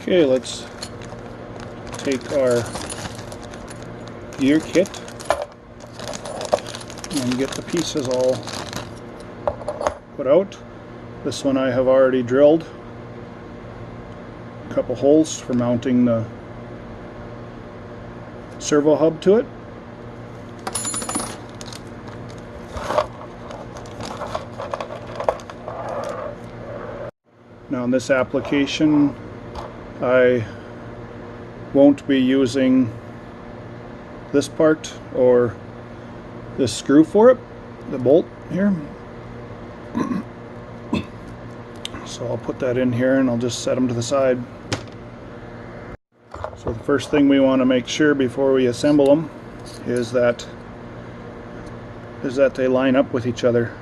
Okay, let's take our gear kit and get the pieces all put out. This one I have already drilled a couple holes for mounting the servo hub to it. Now in this application I won't be using this part or this screw for it, the bolt here. So I'll put that in here and I'll just set them to the side. So the first thing we want to make sure before we assemble them is that they line up with each other.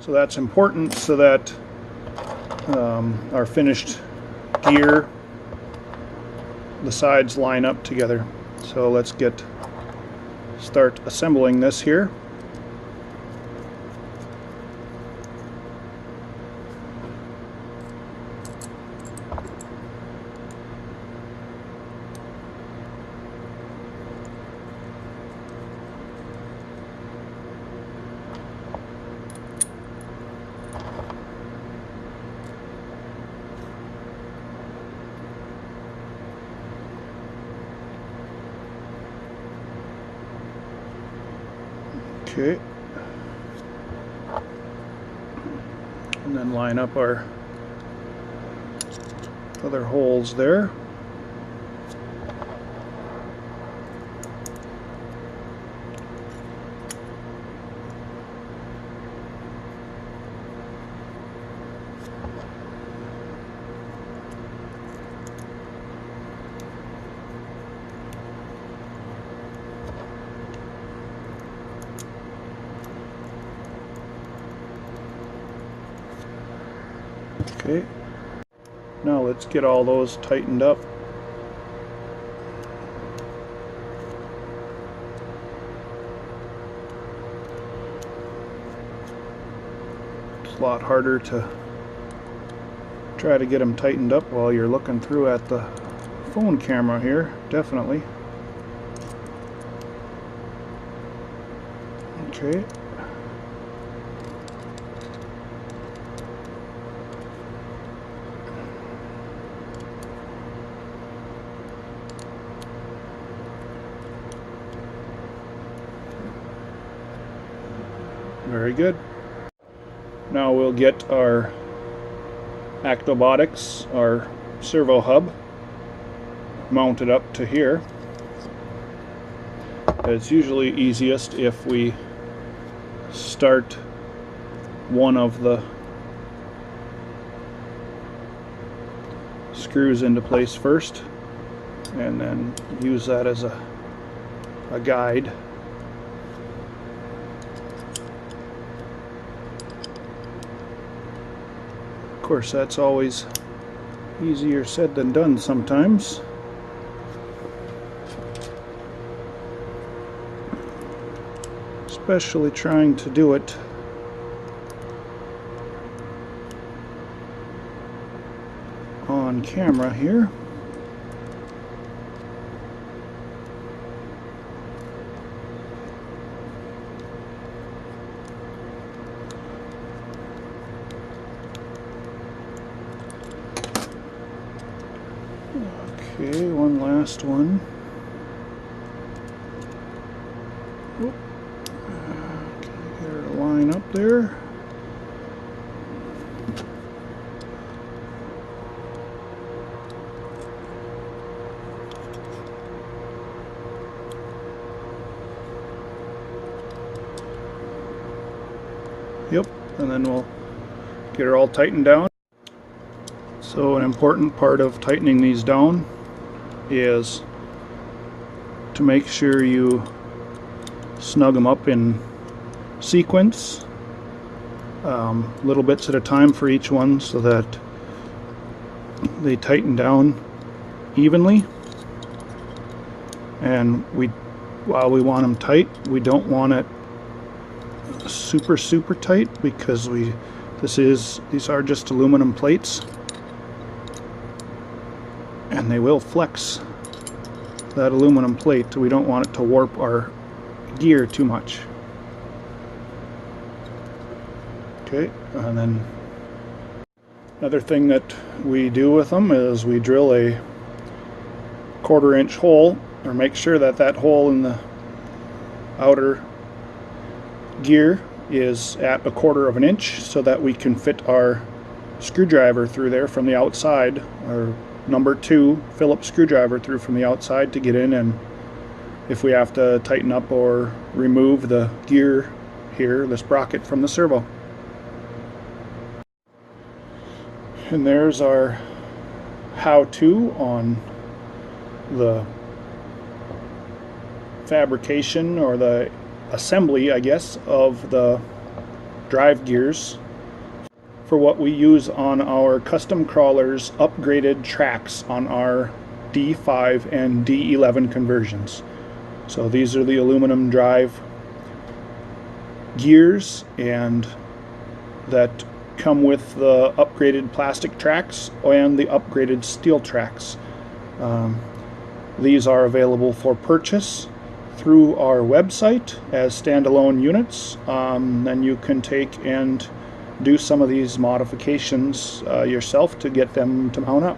So that's important so that our finished gear, the sides line up together. So let's start assembling this here. Okay, and then line up our other holes there. Okay, now let's get all those tightened up. It's a lot harder to try to get them tightened up while you're looking through at the phone camera here, definitely. Okay. Very good. Now we'll get our Actobotics, our servo hub, mounted up to here. It's usually easiest if we start one of the screws into place first and then use that as a guide. Of course, that's always easier said than done sometimes. Especially trying to do it on camera here. Okay, one last one. Oop. Get her to line up there. Yep, and then we'll get her all tightened down. So an important part of tightening these down is to make sure you snug them up in sequence, little bits at a time for each one, so that they tighten down evenly. And while we want them tight, we don't want it super tight, because these are just aluminum plates, and they will flex that aluminum plate. We don't want it to warp our gear too much. Okay, and then another thing that we do with them is we drill a 1/4 inch hole, or make sure that that hole in the outer gear is at 1/4 of an inch so that we can fit our screwdriver through there from the outside, or number 2 Phillips screwdriver through from the outside to get in, and if we have to tighten up or remove the gear here, the sprocket from the servo. And there's our how-to on the fabrication, or the assembly, I guess, of the drive gears for what we use on our custom Crawlerz upgraded tracks on our D5 and D11 conversions. So these are the aluminum drive gears, and that come with the upgraded plastic tracks and the upgraded steel tracks. These are available for purchase through our website as standalone units. Then you can take and do some of these modifications yourself to get them to mount up.